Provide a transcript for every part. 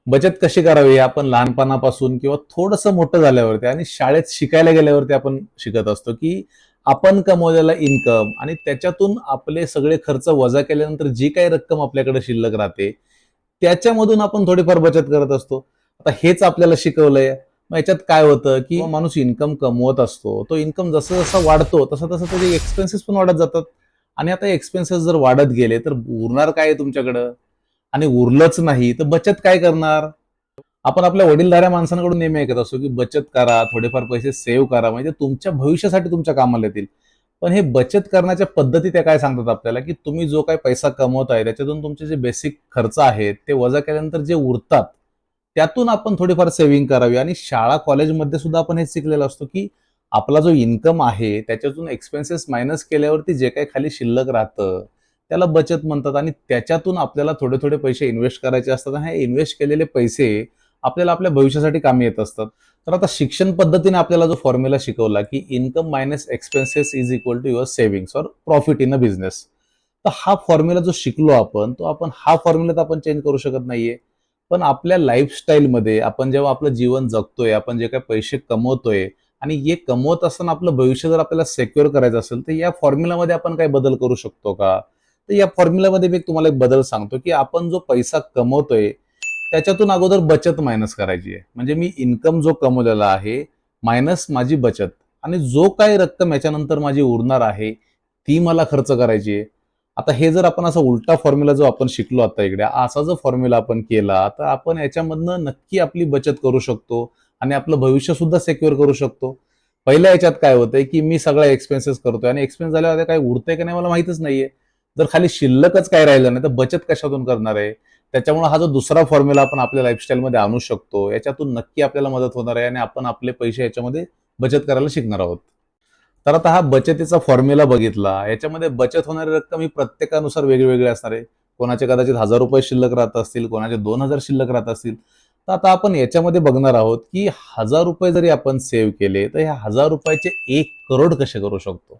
बचत कशी करावी हे आपण लहानपणापासून किंवा थोडंसं मोठं झाल्यावरती आणि शाळेत शिकायला गेल्यावरती आपण शिकत असतो, की आपण कमवलेला इन्कम आणि त्याच्यातून आपले सगळे खर्च वजा केल्यानंतर जी काही रक्कम आपल्याकडे शिल्लक राहते, त्याच्यामधून आपण थोडीफार बचत करत असतो. आता हेच आपल्याला शिकवलंय. मग याच्यात काय होतं, की माणूस इन्कम कमवत असतो. तो इन्कम जसा वाढतो, तसं त्याचे एक्सपेन्सेस पण वाढत जातात. आणि आता एक्सपेन्सेस जर वाढत गेले, तर उरणार काय आहे तुमच्याकडं? आणि उरलंच नाही, तर बचत काय करणार? आपण आपल्या वडीलधाऱ्या माणसांकडून नेहमी ऐकत असतो, की बचत करा, थोडेफार पैसे सेव्ह करा, म्हणजे तुमच्या भविष्यासाठी तुमच्या कामाला येतील. पण हे बचत करण्याच्या पद्धती त्या काय सांगतात आपल्याला, की तुम्ही जो काही पैसा कमवताय, त्याच्यातून तुमचे जे बेसिक खर्च आहेत, ते वजा केल्यानंतर जे उरतात, त्यातून आपण थोडीफार सेव्हिंग करावी. आणि शाळा, कॉलेजमध्ये सुद्धा आपण हेच शिकलेलो असतो, की आपला जो इन्कम आहे, त्याच्यातून एक्सपेन्सेस मायनस केल्यावरती जे काही खाली शिल्लक राहतं, त्याला बचत म्हणतात. आणि त्याच्यातून आपल्याला थोडे-थोडे पैसे इन्व्हेस्ट करायचे असतात आणि हे इन्व्हेस्ट केलेले पैसे आपल्याला आपल्या भविष्यासाठी कामी येत असतात. तर आता शिक्षण पद्धतीने आपल्याला जो फॉर्म्युला शिकवला, की income minus expenses is equal to your savings or profit in a business. तर हा फॉर्म्युला जो शिकलो आपण, तो आपण हा फॉर्म्युला तर आपण चेंज करू शकत नाहीये. पण आपल्या लाईफस्टाईलमध्ये आपण जेव्हा आपलं जीवन जगतोय, आपण जे काही पैसे कमवतोय आणि हे कमवत असताना आपलं भविष्य जर आपल्याला सिक्युअर करायचं असेल, तर या फॉर्म्युलामध्ये आपण काही बदल करू शकतो का? तर या फॉर्म्युलामध्ये मी तुम्हाला एक बदल सांगतो, की आपण जो पैसा कमवतोय, त्याच्यातून अगोदर बचत मायनस करायची आहे. म्हणजे मी इन्कम जो कमवलेला आहे, मायनस माझी बचत, आणि जो काही रक्कम याच्यानंतर माझी उरणार आहे, ती मला खर्च करायची आहे. आता हे जर आपण असा उलटा फॉर्म्युला जो आपण शिकलो आता इकडे, असा जर फॉर्म्युला आपण केला, तर आपण याच्यामधनं नक्की आपली बचत करू शकतो आणि आपलं भविष्य सुद्धा सिक्युअर करू शकतो. पहिल्या याच्यात काय होतंय, की मी सगळा एक्सपेन्सेस करतोय आणि एक्सपेन्स झाल्यावर काही उरतंय का नाही मला माहितच नाहीये. जर खाली शिल्लकच काय राहिलं नाही, तर बचत कशातून करणार आहे? त्याच्यामुळे हा जो दुसरा फॉर्म्युला आपण आपल्या लाईफस्टाईलमध्ये आणू शकतो, याच्यातून नक्की आपल्याला मदत होणार आहे आणि आपण आपले पैसे याच्यामध्ये बचत करायला शिकणार आहोत. तर आता हा बचतीचा फॉर्म्युला बघितला, याच्यामध्ये बचत होणारी रक्कम ही प्रत्येकानुसार वेगळी असणार आहे. कोणाचे कदाचित ₹1000 शिल्लक राहत असतील, कोणाचे 2000 शिल्लक राहत असतील. तर आता आपण याच्यामध्ये बघणार आहोत, की ₹1000 जरी आपण सेव्ह केले, तर ह्या ₹1000 1 करोड कसे करू शकतो?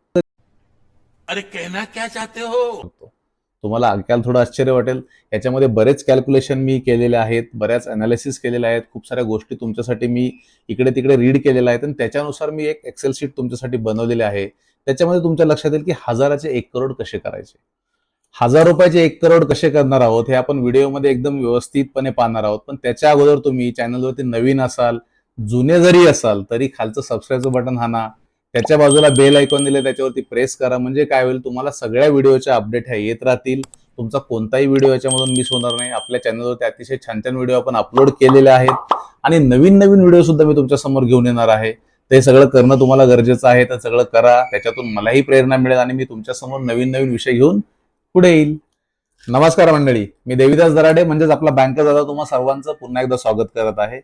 अरे कहना क्या चाहते हो? तुम्हाला ऐकायला थोडं आश्चर्य वाटेल. याच्यामध्ये बरेच कॅल्क्युलेशन मी केलेले आहेत, बऱ्याच अनालिसिस केलेल्या आहेत, खूप साऱ्या गोष्टी तुमच्यासाठी मी इकडे-तिकडे रीड केलेल्या आहेत आणि त्याच्यानुसार मी एक एक्सेल शीट तुमच्यासाठी बनवलेली आहे. त्याच्यामध्ये तुमच्या लक्षात येईल, की 1000चे 1 करोड कसे करायचे. ₹1000चे 1 करोड कसे करणार आहोत, हे आपण व्हिडिओमध्ये एकदम व्यवस्थितपणे पाहणार आहोत. पण त्याच्या अगोदर तुम्ही चॅनलवरती नवीन असाल, जुने जरी असाल, तरी खालचं सबस्क्राईबचं बटन हाणा. त्याच्या बाजूला बेल आयकॉन दिले, त्याच्यावरती प्रेस करा. म्हणजे काय होईल, तुम्हाला सगळ्या व्हिडिओच्या अपडेट ह्या येत राहतील. तुमचा कोणताही व्हिडिओ याच्यामधून मिस होणार नाही. आपल्या चॅनलवरती अतिशय छान-छान व्हिडिओ आपण अपलोड केलेले आहेत आणि नवीन-नवीन व्हिडिओ सुद्धा मी तुमच्या समोर घेऊन येणार आहे. ते सगळं करणं तुम्हाला गरजेचं आहे. तर सगळं करा. त्याच्यातून मलाही प्रेरणा मिळेल आणि मी तुमच्यासमोर नवीन-नवीन विषय घेऊन पुढे येईल. नमस्कार मंडळी, मी देविदास दराडे म्हणजेच आपला बँकर दादा तुम्हा सर्वांचं पुन्हा एकदा स्वागत करत आहे.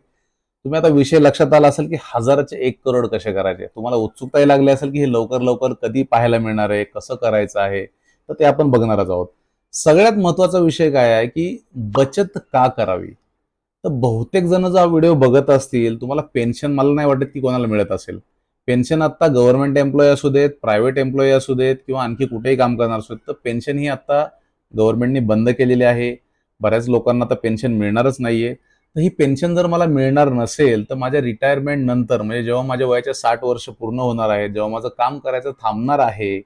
तुम्ही आता विषय लक्षात आला असेल, की 1000चे 1 करोड कसे करायचे. तुम्हाला उत्सुकताही लागली असेल, की हे लवकर कधी पाहायला मिळणार आहे, कसं करायचं आहे, तर ते आपण बघणारच आहोत. सगळ्यात महत्वाचा विषय काय आहे, की बचत का करावी? तर बहुतेक जण जो हा व्हिडिओ बघत असतील, तुम्हाला पेन्शन मला नाही वाटत, की कोणाला मिळत असेल. पेन्शन आता गव्हर्नमेंट एम्प्लॉई असू देत, प्रायव्हेट एम्प्लॉई असू देत किंवा आणखी कुठेही काम करणार असू देत, तर पेन्शन ही आता गव्हर्नमेंटने बंद केलेली आहे. बऱ्याच लोकांना आता पेन्शन मिळणारच नाहीये. तर ही पेन्शन जर मला मिळणार नसेल, तर माझ्या रिटायरमेंट नंतर म्हणजे जेव्हा माझ्या वयाच्या 60 वर्ष पूर्ण होणार आहेत, जेव्हा माझं काम करायचं थांबणार आहे,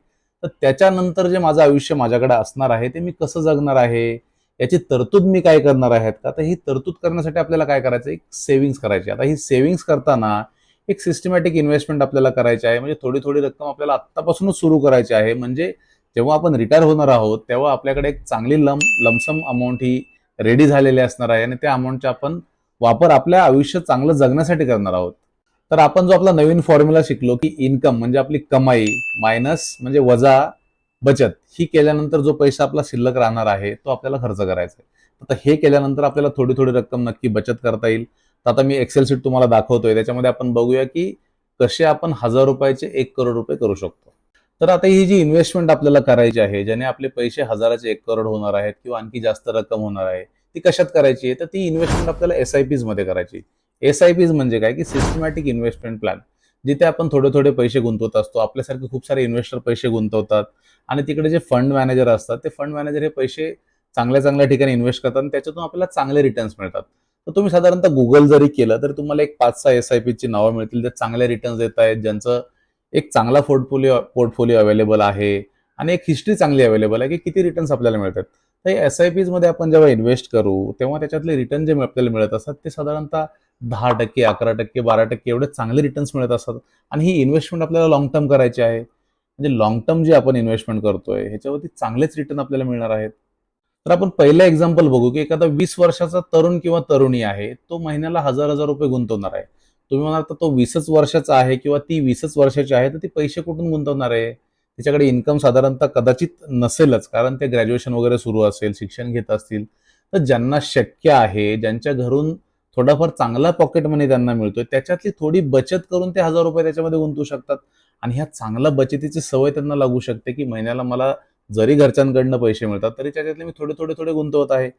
तर त्याच्यानंतर जे माझं आयुष्य माझ्याकडे असणार आहे, ते मी कसं जगणार आहे? याची तरतूद मी काय करणार आहेत का? तर ही तरतूद करण्यासाठी आपल्याला काय करायचं? एक सेव्हिंग्ज करायची. आता ही सेव्हिंग्ज करताना एक सिस्टमॅटिक इन्व्हेस्टमेंट आपल्याला करायची आहे. म्हणजे थोडी-थोडी रक्कम आपल्याला आत्तापासूनच सुरू करायची आहे. म्हणजे जेव्हा आपण रिटायर होणार आहोत, तेव्हा आपल्याकडे एक चांगली लमसम अमाउंट ही रेडी झालेली असणार आहे आणि त्या अमाउंटचा आपण वापर आपल्या आयुष्य चांगलं जगण्यासाठी करणार आहोत. तर आपण जो आपला नवीन फॉर्म्युला शिकलो, की इन्कम म्हणजे आपली कमाई मायनस म्हणजे वजा बचत, ही केल्यानंतर जो पैसा आपला शिल्लक राहणार आहे, तो आपल्याला खर्च करायचा आहे. आता हे केल्यानंतर आपल्याला थोडी-थोडी रक्कम नक्की बचत करता येईल. तर आता मी एक्सेल शीट तुम्हाला दाखवतोय. त्याच्यामध्ये आपण बघूया, की कसे आपण ₹1000चे 1 करोड रुपये करू शकतो. तर आता ही जी इन्व्हेस्टमेंट आपल्याला करायची आहे, ज्याने आपले पैसे 1000चे 1 करोड होणार आहेत किंवा आणखी जास्त रक्कम होणार आहे, ती कशात करायची आहे? तर ती इन्व्हेस्टमेंट आपल्याला एस-आय-पीज मध्ये करायची. एस-आय-पीज म्हणजे काय, की सिस्टमॅटिक इन्व्हेस्टमेंट प्लॅन. जिथे आपण थोडे-थोडे पैसे गुंतवत असतो. आपल्यासारखे खूप सारे इन्व्हेस्टर पैसे गुंतवतात आणि तिकडे जे फंड मॅनेजर असतात, ते फंड मॅनेजर हे पैसे चांगल्या-चांगल्या ठिकाणी इन्व्हेस्ट करतात आणि त्याच्यातून आपल्याला चांगले रिटर्न्स मिळतात. तर तुम्ही साधारणतः गुगल जरी केलं तर तुम्हाला एक 5-6 एस-आय-पीची नावं मिळतील, जे चांगले रिटर्न्स देत आहेत, ज्यांचं एक चांगला पोर्टफोलिओ अवेलेबल आहे आणि एक हिस्ट्री चांगली अवेलेबल आहे, की किती रिटर्न्स आपल्याला मिळतात. तर एस-आय-पीज मध्ये आपण जेव्हा इन्व्हेस्ट करू, तेव्हा त्याच्यातले रिटर्न जे आपल्याला मिळत असतात, ते साधारणतः 10%, 11%, 12% एवढे चांगले रिटर्न्स मिळत असतात आणि ही इन्व्हेस्टमेंट आपल्याला लाँग टर्म करायची आहे. म्हणजे लाँग टर्म जे आपण इन्व्हेस्टमेंट करतोय, ह्याच्यावरती चांगलेच रिटर्न आपल्याला मिळणार आहेत. तर आपण पहिलं एक्झाम्पल बघू, की एखादा 20 वर्षाचा तरुण किंवा तरुणी आहे, तो महिन्याला ₹1000 गुंतवणार आहे. तुम्ही म्हणाल तर तो 20च वर्षाचा आहे किंवा ती 20च वर्षाची आहे, तर ती पैसे कुठून गुंतवणार आहे? तिच्याकडे इन्कम साधारणतः कदाचित नसेलच, कारण ते ग्रॅज्युएशन वगैरे सुरू असेल, शिक्षण घेत असतील. तर ज्यांना शक्य आहे, ज्यांच्या घरून थोडाफार चांगला पॉकेट मनी त्यांना मिळतोय, त्याच्यातली थोडी बचत करून ते ₹1000 त्याच्यामध्ये गुंतवू शकतात आणि ह्या चांगल्या बचतीची सवय त्यांना लागू शकते, की महिन्याला मला जरी घरच्यांकडनं पैसे मिळतात, तरी त्याच्यातले मी थोडे गुंतवत आहे.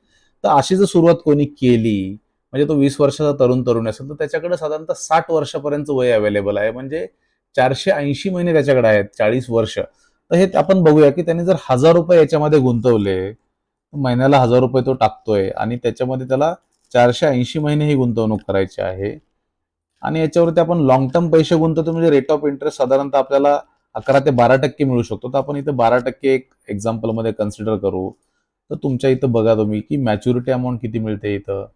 तर अशी जर सुरुवात कोणी केली, म्हणजे तो 20 वर्षाचा तरुण असेल, तर त्याच्याकडे साधारणतः 60 वर्षापर्यंतचं वय अवेलेबल आहे. म्हणजे 480 महिने त्याच्याकडे आहेत, 40 वर्ष. तर हे आपण बघूया, की त्यांनी जर ₹1000 याच्यामध्ये गुंतवले, महिन्याला ₹1000 तो टाकतोय आणि त्याच्यामध्ये त्याला 480 महिने ही गुंतवणूक करायची आहे. आणि याच्यावरती आपण लॉंग टर्म पैसे गुंतवतो म्हणजे रेट ऑफ इंटरेस्ट साधारणतः आपल्याला 11 ते 12% मिळू शकतो. तर आपण इथे 12% एक एक्झाम्पलमध्ये कन्सिडर करू. तर तुमच्या इथं बघा तुम्ही, की मॅच्युरिटी अमाउंट किती मिळते इथं.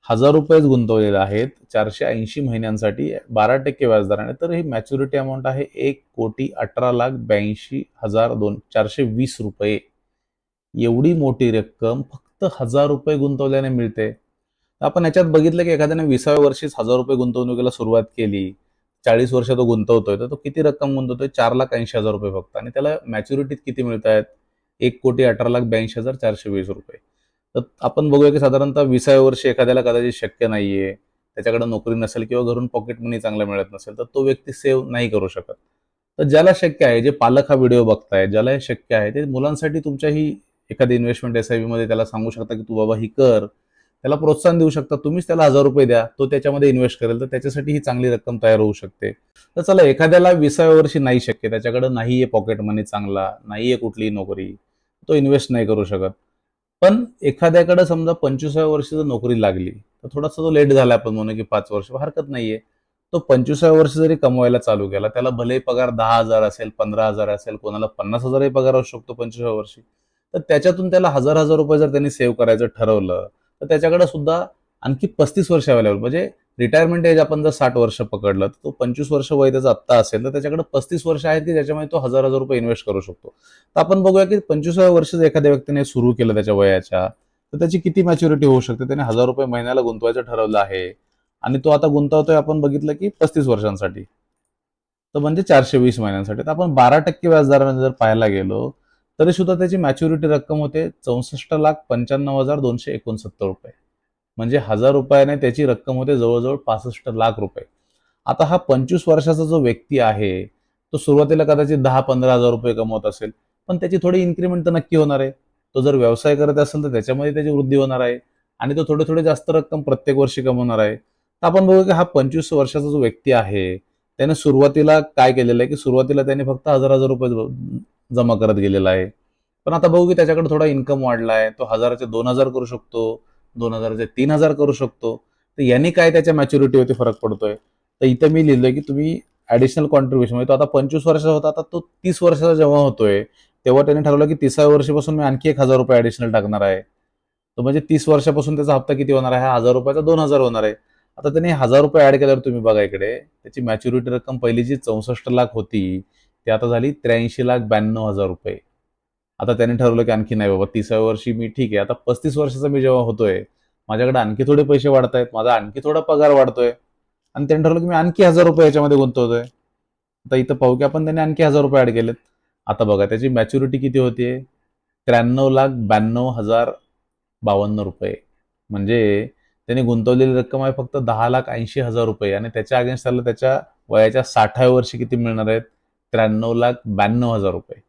₹1000 गुंतवलेले आहेत 480 महिन्यांसाठी 12% व्याजदराने. तर ही मॅच्युरिटी अमाउंट आहे ₹1,18,82,420. एवढी मोठी रक्कम फक्त ₹1000 गुंतवल्याने मिळते. तर आपण याच्यात बघितलं की एखाद्याने 20व्या वर्षीच ₹1000 गुंतवणुकीला सुरुवात केली. 40 वर्ष तो गुंतवतोय, तर तो किती रक्कम गुंतवतोय? ₹4,80,000 फक्त आणि त्याला मॅच्युरिटीत किती मिळत आहेत? ₹1,18,82,420. तर आपण बघूया की साधारणतः 20व्या वर्षी एखाद्याला कदाचित शक्य नाहीये. त्याच्याकडे नोकरी नसेल किंवा घरून पॉकेट मनी चांगला मिळत नसेल, तर तो व्यक्ती सेव्ह नाही करू शकत. तर ज्याला शक्य आहे, जे पालक हा व्हिडिओ बघतायत, ज्याला हे शक्य आहे, ते मुलांसाठी तुमच्याही एखादी इन्व्हेस्टमेंट एस-आय-पी मध्ये त्याला सांगू शकता, की "तू बाबा ही कर." त्याला प्रोत्साहन देऊ शकता. तुम्हीच त्याला ₹1000 द्या. तो त्याच्यामध्ये इन्व्हेस्ट करेल, तर त्याच्यासाठी ही चांगली रक्कम तयार होऊ शकते. तर चला एखाद्याला 20व्या वर्षी नाही शक्य, त्याच्याकडे नाहीये पॉकेट मनी चांगला, नाहीये कुठलीही नोकरी, तो इन्व्हेस्ट नाही करू शकत. पण एखाद्याकडे समजा 25व्या वर्षी जर नोकरी लागली, तर थोडासा तो लेट झाला आपण म्हणू की 5 वर्ष हरकत नाहीये. तो 25व्या वर्षी जरी कमवायला चालू केला, त्याला भलेही पगार 10,000 असेल, 15,000 असेल, कोणाला 50,000ही पगार असू शकतो 25व्या वर्षी. तर त्याच्यातून त्याला ₹1000 जर त्यांनी सेव्ह करायचं ठरवलं, तर त्याच्याकडे सुद्धा आणखी 35 वर्ष अवेलेबल म्हणजे रिटायरमेंट एज आपण जर 60 वर्ष पकडलं, तर तो 25 वर्ष वय त्याचं आत्ता असेल, तर त्याच्याकडे 35 वर्ष आहेत, की ज्याच्यामध्ये तो ₹1000 इन्व्हेस्ट करू शकतो. तर आपण बघूया, की 25व्या वर्षी जर एखाद्या व्यक्तीने सुरू केलं त्याच्या वयाच्या, तर त्याची किती मॅच्युरिटी होऊ शकते? त्याने ₹1000 महिन्याला गुंतवायचं ठरवलं आहे आणि तो आता गुंतवतोय आपण बघितलं, की 35 वर्षांसाठी. तर म्हणजे 420 महिन्यांसाठी. तर आपण 12% व्याजदराने जर पाहायला गेलो, तरी सुद्धा त्याची मॅच्युरिटी रक्कम होते ₹64,95,269. म्हणजे ₹1000 त्याची रक्कम होते जवळ-जवळ ₹65,00,000. आता हा 25 वर्षाचा जो व्यक्ती आहे, तो सुरुवातीला कदाचित 10,000-15,000 कमवत असेल, पण त्याची थोडी इन्क्रिमेंट तर नक्की होणार आहे. तो जर व्यवसाय करत असेल, तर त्याच्यामध्ये त्याची वृद्धी होणार आहे आणि तो थोडी-थोडी जास्त रक्कम प्रत्येक वर्षी कमवणार आहे. तर आपण बघू की हा 25 वर्षाचा जो व्यक्ती आहे, त्याने सुरुवातीला काय केलेलं आहे, की सुरुवातीला त्याने फक्त ₹1000 जमा करत गेलेला आहे. पण आता बघू की त्याच्याकडे थोडा इन्कम वाढलाय. तो 1000चे 2000 करू शकतो, 2000चे 3000 करू शकतो. तर याने काय त्याच्या मॅच्युरिटीवरती फरक पडतोय. तर इथे मी लिहिलंय की तुम्ही ॲडिशनल कॉन्ट्रिब्युशन म्हणजे तो आता 25 वर्षाचा होता, आता तो 30 वर्षाचा जेव्हा होतोय, तेव्हा त्याने ठरवलं की 30व्या वर्षीपासून मी आणखी ₹1000 ॲडिशनल टाकणार आहे. तर म्हणजे 30 वर्षापासून त्याचा हप्ता किती होणार आहे? ₹1000 चा 2000 होणार आहे. आता त्याने ₹1000 ॲड केल्यावर तुम्ही बघा इकडे, त्याची मॅच्युरिटी रक्कम पहिली जी 64,00,000 होती, ती आता झाली ₹83,92,000. आता त्याने ठरवलं की आणखी नाही बाबा 30व्या वर्षी मी ठीक आहे. आता 35 वर्षाचा मी जेव्हा होतोय, माझ्याकडे आणखी थोडे पैसे वाढतायत, माझा आणखी थोडा पगार वाढतोय आणि त्याने ठरवलं की मी आणखी ₹1000 याच्यामध्ये गुंतवतोय. आता इथं पाहू की आपण त्याने आणखी ₹1000 ॲड केलेत. आता बघा त्याची मॅच्युरिटी किती होतीये? ₹93,92,052. म्हणजे त्याने गुंतवलेली रक्कम आहे फक्त ₹10,80,000 आणि त्याच्या अगेन्स्ट त्याला त्याच्या वयाच्या 60व्या वर्षी किती मिळणार आहेत? ₹93,92,000.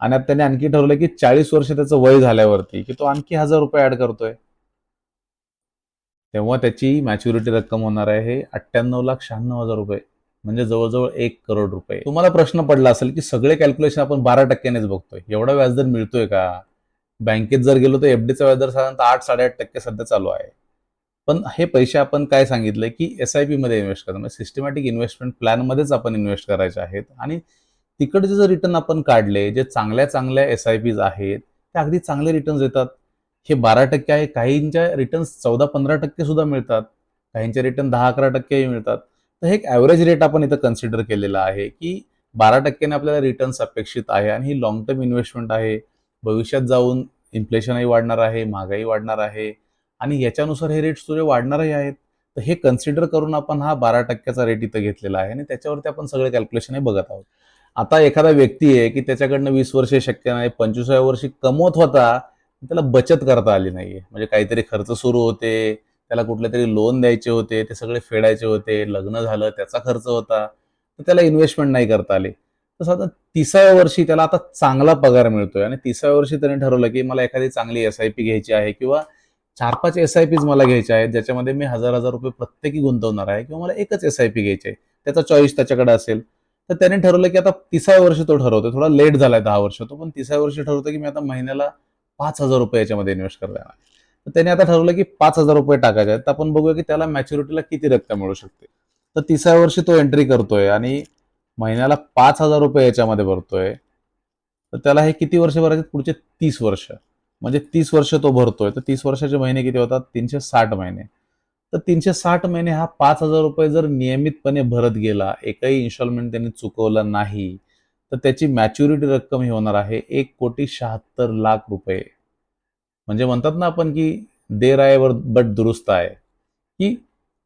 आणि आता त्याने आणखी ठरवलं की 40 वर्ष त्याचं वय झाल्यावरती की तो आणखी ₹1000 ॲड करतोय. तेव्हा त्याची मॅच्युरिटी रक्कम होणार आहे ₹98,96,000. म्हणजे जवळ-जवळ ₹1,00,00,000. तुम्हाला प्रश्न पडला असेल की सगळे कॅल्क्युलेशन आपण 12%नेच बघतोय. एवढा व्याजदर मिळतोय का? बँकेत जर गेलो तर एफडीचा व्याजदर साधारणतः 8-8.5% सध्या चालू आहे. पण हे पैसे आपण काय सांगितलं की SIP मध्ये इन्व्हेस्ट करा, म्हणजे सिस्टमॅटिक इन्व्हेस्टमेंट प्लॅनमध्येच आपण इन्व्हेस्ट करायचे आहेत. आणि तिकडचे जे रिटर्न आपण काढले, जे चांगल्या चांगल्या SIPs आहेत, ते अगदी चांगले रिटर्न्स देतात. हे 12% आहे, काहींच्या रिटर्न्स 14-15% सुद्धा मिळतात, काहींचे रिटर्न 10-11% मिळतात. तर हे एक ॲव्हरेज रेट आपण इथं कन्सिडर केलेला आहे की 12% आपल्याला रिटर्न्स अपेक्षित आहे आणि ही लाँग टर्म इन्व्हेस्टमेंट आहे. भविष्यात जाऊन इन्फ्लेशनही वाढणार आहे, महागाई वाढणार आहे आणि याच्यानुसार हे रेट्स थोडे वाढणारही आहेत. तर हे कन्सिडर करून आपण हा 12%चा रेट इथं घेतलेला आहे आणि त्याच्यावरती आपण सगळे कॅल्क्युलेशन हे बघत आहोत. आता एखादा व्यक्ती आहे की त्याच्याकडनं 20 वर्षे शक्य नाही, 25व्या वर्षी कमवत होता, त्याला बचत करता आली नाहीये. म्हणजे काहीतरी खर्च सुरू होते, त्याला कुठलेतरी लोन द्यायचे होते, ते सगळे फेडायचे होते, लग्न झालं, त्याचा खर्च होता, तर त्याला इन्व्हेस्टमेंट नाही करता आली. तसं आता 30व्या वर्षी त्याला आता चांगला पगार मिळतोय आणि 30व्या वर्षी त्याने ठरवलं की मला एखादी चांगली SIP घ्यायची आहे किंवा 4-5 SIPs मला घ्यायच्या आहेत, ज्याच्यामध्ये मी ₹1000 प्रत्येकी गुंतवणार आहे किंवा मला एकच SIP घ्यायची आहे. त्याचा चॉईस त्याच्याकडे असेल. तर त्याने ठरवलं की आता 30व्या वर्षी तो ठरवतोय. थोडा लेट झालाय 10 वर्ष तो, पण 30व्या वर्षी ठरवतोय की मी आता महिन्याला ₹5000 याच्यामध्ये इन्व्हेस्ट करणार आहे. तर त्याने आता ठरवलं की ₹5000 टाकायचे आहेत. तर आपण बघूया की त्याला मॅच्युरिटीला किती रक्कम मिळू शकते. तर 30व्या वर्षी तो एंट्री करतोय आणि महिन्याला ₹5000 याच्यामध्ये भरतोय. तर त्याला हे किती वर्ष भरायचे? पुढचे 30 वर्ष. म्हणजे 30 वर्ष तो भरतोय. तर 30 वर्षाचे महिने किती होतात? 360 महिने. तर 360 महिने हा ₹5000 जर नियमितपणे भरत गेला, एकही इन्स्टॉलमेंट त्यांनी चुकवला नाही, तर त्याची मॅच्युरिटी रक्कम ही होणार आहे ₹1,76,00,000. म्हणजे म्हणतात ना आपण की देर आहे बट दुरुस्त आहे, की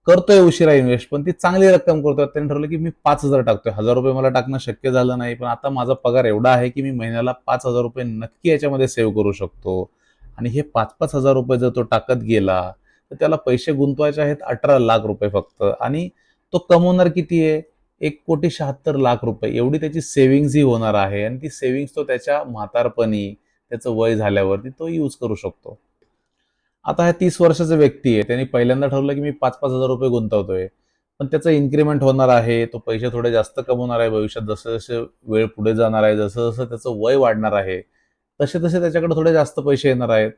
करतोय उशिरा इन्व्हेस्ट, पण ती चांगली रक्कम करतोय. त्यांनी ठरवलं की मी 5,000 टाकतोय. ₹1000 मला टाकणं शक्य झालं नाही, पण आता माझा पगार एवढा आहे की मी महिन्याला ₹5000 नक्की याच्यामध्ये सेव्ह करू शकतो. आणि हे ₹5,000-5,000 जर तो टाकत गेला, तर त्याला पैसे गुंतवायचे आहेत ₹18,00,000 फक्त आणि तो कमवणार किती आहे? ₹1,76,00,000 एवढी त्याची सेव्हिंग्ज ही होणार आहे आणि ती सेव्हिंग्ज तो त्याच्या म्हातारपणी, त्याचं वय झाल्यावरती तो यूज करू शकतो. आता हा 30 वर्षाचा व्यक्ती आहे. त्याने पहिल्यांदा ठरवलं की मी ₹5,000-5,000 गुंतवतोय. पण त्याचं इन्क्रिमेंट होणार आहे. तो पैसे थोडे जास्त कमवणार आहे भविष्यात. जसं-जसे वेळ पुढे जाणार आहे, जसं-जसं त्याचं वय वाढणार आहे, तसे-तसे त्याच्याकडे थोडे जास्त पैसे येणार आहेत.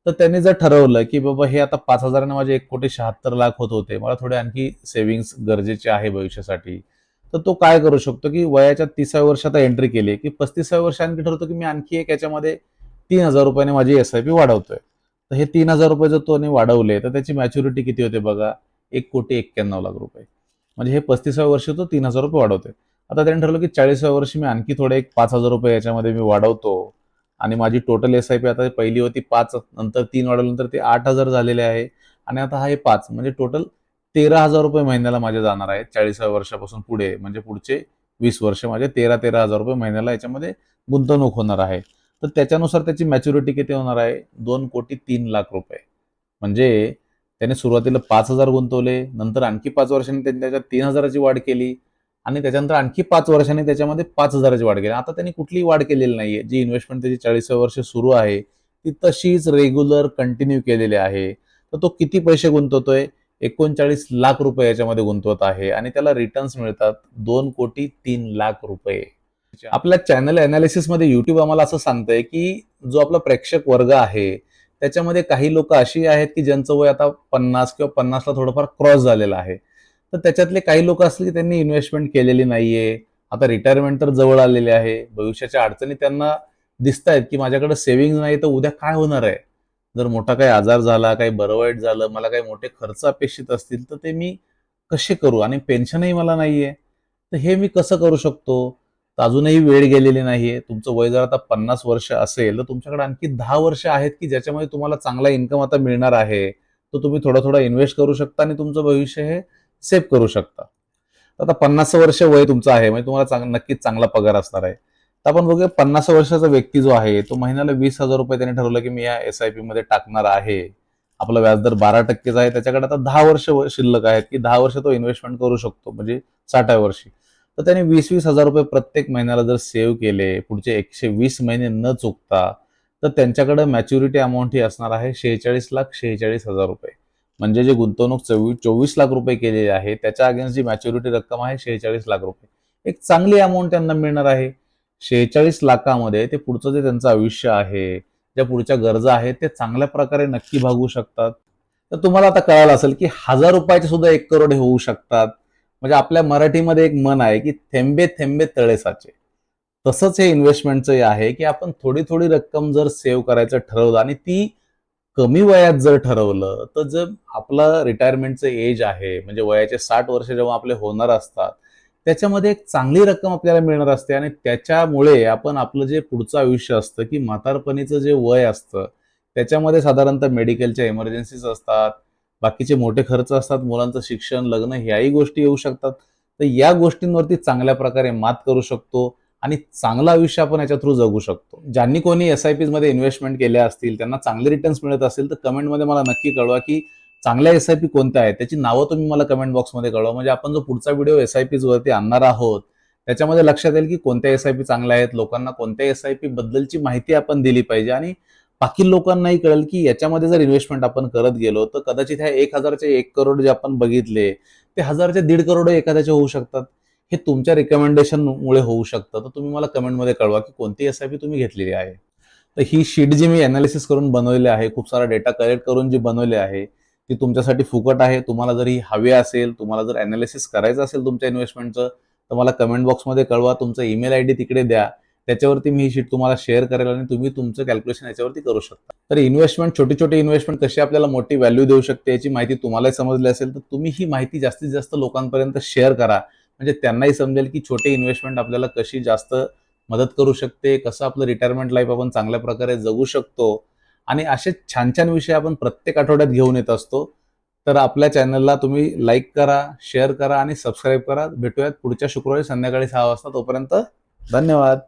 तर त्यांनी जर ठरवलं की बाबा हे आता 5,000 ने माझे 1,76,00,000 होत होते. मला थोडे आणखी सेव्हिंग्ज गरजेचे आहे भविष्यासाठी. तर तो काय करू शकतो की वयाच्या 30व्या वर्षात एंट्री केली की 35व्या वर्षी आणखी ठरवतो की मी आणखी एक याच्यामध्ये ₹3,000 ने माझी SIP वाढवतोय. तर हे ₹3,000 जर त्याने वाढवले, तर त्याची मॅच्युरिटी किती होते बघा, ₹1,91,00,000. म्हणजे हे 35व्या वर्षी तो ₹3,000 वाढवतोय. आता त्याने ठरवलं की 40व्या वर्षी मी आणखी थोडे एक ₹5,000 याच्यामध्ये मी वाढवतो आणि माझी टोटल SIP आता पहिली होती 5, नंतर 3 वाढवल्यानंतर ते 8,000 झालेले आहे आणि आता हा हे 5 म्हणजे टोटल ₹13,000 महिन्याला माझे जाणार आहेत 40व्या वर्षापासून पुढे. म्हणजे पुढचे 20 वर्ष माझे ₹13,000 महिन्याला याच्यामध्ये गुंतवणूक होणार आहे. तर त्याच्यानुसार त्याची मॅच्युरिटी किती होणार आहे? ₹2,03,00,000. म्हणजे त्याने सुरुवातीला 5,000 गुंतवले, नंतर आणखी 5 वर्षांनी त्यांनी त्याच्यात 3,000 ची वाढ केली आणि त्याच्यानंतर आणखी 5 वर्षांनी त्याच्यामध्ये 5,000 ची वाढ केली. आता त्यांनी कुठलीही वाढ केलेली नाहीये. जी इन्व्हेस्टमेंट त्याची 40व्या वर्षी सुरू आहे, ती तशीच रेग्युलर कंटिन्यू केलेली आहे. तर तो किती पैसे गुंतवतोय? ₹39,00,000 याच्यामध्ये गुंतवत आहे आणि त्याला रिटर्न्स मिळतात ₹2,03,00,000. आपल्या चॅनल अनालिसिसमध्ये YouTube आम्हाला असं सांगतंय, की जो आपला प्रेक्षक वर्ग आहे, त्याच्यामध्ये काही लोकं अशी आहेत, की ज्यांचं वय आता 50 किंवा 50ला थोडंफार क्रॉस झालेलं आहे. तर त्याच्यातले काही लोकं असतील, की त्यांनी इन्व्हेस्टमेंट केलेली नाहीये. आता रिटायरमेंट तर जवळ आलेली आहे. भविष्याच्या अडचणी त्यांना दिसतायत, की माझ्याकडे सेव्हिंग्ज नाही, तर उद्या काय होणार आहे? जर मोठा काही आजार झाला, काही बरं वाईट झालं, मला काही मोठे खर्च अपेक्षित असतील, तर ते मी कसे करू? आणि पेन्शनही मला नाहीये. तर हे मी कसं करू शकतो? तर अजूनही वेळ गेलेली नाहीये. तुमचं वय जर आता 50 वर्ष असेल, तर तुमच्याकडे आणखी 10 वर्ष आहेत, की ज्याच्यामध्ये तुम्हाला चांगला इन्कम आता मिळणार आहे. तर तुम्ही थोडा-थोडा इन्व्हेस्ट करू शकता आणि तुमचं भविष्य हे सेव्ह करू शकता. आता 50 वर्ष वय तुमचं आहे, म्हणजे तुम्हाला नक्कीच चांगला पगार असणार आहे. तर आपण बघूया 50 वर्षाचा व्यक्ती जो आहे, तो महिन्याला ₹20,000 त्याने ठरवलं, की मी या SIP मध्ये टाकणार आहे. आपला व्याजदर 12%चा आहे. त्याच्याकडे आता 10 वर्ष शिल्लक आहेत, की 10 वर्ष तो इन्व्हेस्टमेंट करू शकतो, म्हणजे 60व्या वर्षी. तर त्याने ₹20,000 प्रत्येक महिन्याला जर सेव्ह केले, पुढचे 120 महिने न चुकता, तर त्यांच्याकडे मॅच्युरिटी अमाउंट ही असणार आहे ₹46,46,000. म्हणजे जे गुंतवणूक ₹24,00,000 केलेली आहे, त्याच्या अगेन्स्ट जी मॅच्युरिटी रक्कम आहे ₹46,00,000. एक चांगली अमाउंट त्यांना मिळणार आहे. 46,00,000मध्ये ते पुढचं जे त्यांचं आयुष्य आहे, ज्या पुढच्या गरजा आहेत, ते चांगल्या प्रकारे नक्की भागवू शकतात. तर तुम्हाला आता कळालं असेल की 1,000 रुपयाचे सुद्धा 1 करोड हे होऊ शकतात. म्हणजे आपल्या मराठीमध्ये एक म्हण आहे की थेंबे थेंबे तळे साचे. तसंच हे इन्व्हेस्टमेंटचं आहे की आपण थोडी थोडी रक्कम जर सेव्ह करायचं ठरवलं आणि ती कमी वयात जर ठरवलं, तर जर आपलं रिटायरमेंटचं एज आहे, म्हणजे वयाचे 60 वर्ष जेव्हा आपले होणार असतात, त्याच्यामध्ये एक चांगली रक्कम आपल्याला मिळणार असते आणि त्याच्यामुळे आपण आपलं जे पुढचं आयुष्य असतं, की म्हातारपणीचं जे वय असतं, त्याच्यामध्ये साधारणतः मेडिकलच्या इमर्जन्सीज असतात, बाकीचे मोठे खर्च असतात, मुलांचं शिक्षण, लग्न ह्याही गोष्टी येऊ शकतात. तर या गोष्टींवरती चांगल्या प्रकारे मात करू शकतो आणि चांगलं आयुष्य आपण याच्या थ्रू जगू शकतो. ज्यांनी कोणी SIPs मध्ये इन्व्हेस्टमेंट केल्या असतील, त्यांना चांगले रिटर्न्स मिळत असेल, तर कमेंटमध्ये मला नक्की कळवा की चांगल्या SIP कोणत्या आहेत? त्याची नावं तुम्ही मला कमेंट बॉक्समध्ये कळवा. म्हणजे आपण जो पुढचा व्हिडिओ SIPs वरती आणणार आहोत, त्याच्यामध्ये लक्षात येईल की कोणत्या SIP चांगल्या आहेत, लोकांना कोणत्या SIP बद्दलची माहिती आपण दिली पाहिजे आणि बाकी लोकांनाही कळेल की याच्यामध्ये जर इन्व्हेस्टमेंट आपण करत गेलो, तर कदाचित ह्या 1,000चे 1 करोड जे आपण बघितले, ते 1,000चे 1.5 करोड एखाद्याचे होऊ शकतात. हे तुमच्या रिकमेंडेशनमुळे होऊ शकतं. तर तुम्ही मला कमेंटमध्ये कळवा की कोणती SIP तुम्ही घेतलेली आहे. तर ही शीट जी मी एनालिसिस करून बनवलेली आहे, खूप सारा डेटा कलेक्ट करून जी बनवली आहे, ती तुमच्यासाठी फुकट आहे. तुम्हाला जर ही हवी असेल, तुम्हाला जर एनालिसिस करायचं असेल तुमच्या इन्व्हेस्टमेंटचं, तर मला कमेंट बॉक्समध्ये कळवा. तुमचा ईमेल आयडी तिकडे द्या. त्याच्यावरती मी ही शीट तुम्हाला शेअर करेल आणि तुम्ही तुमचं कॅल्क्युलेशन याच्यावरती करू शकता. तर इन्व्हेस्टमेंट, छोटी-छोटी इन्व्हेस्टमेंट कशी आपल्याला मोठी व्हॅल्यू देऊ शकते याची माहिती तुम्हालाही समजली असेल, तर तुम्ही ही माहिती जास्तीत जास्त लोकांपर्यंत शेअर करा. म्हणजे त्यांनाही समजेल की छोटी इन्व्हेस्टमेंट आपल्याला कशी जास्त मदत करू शकते, कसं आपलं रिटायरमेंट लाईफ आपण चांगल्या प्रकारे जगू शकतो आणि असे छान-छान विषय आपण प्रत्येक आठवड्यात घेऊन येत असतो. तर आपल्या चॅनलला तुम्ही लाईक करा, शेअर करा आणि सबस्क्राईब करा. भेटूयात पुढच्या शुक्रवारी संध्याकाळी 6 वाजता. तोपर्यंत धन्यवाद.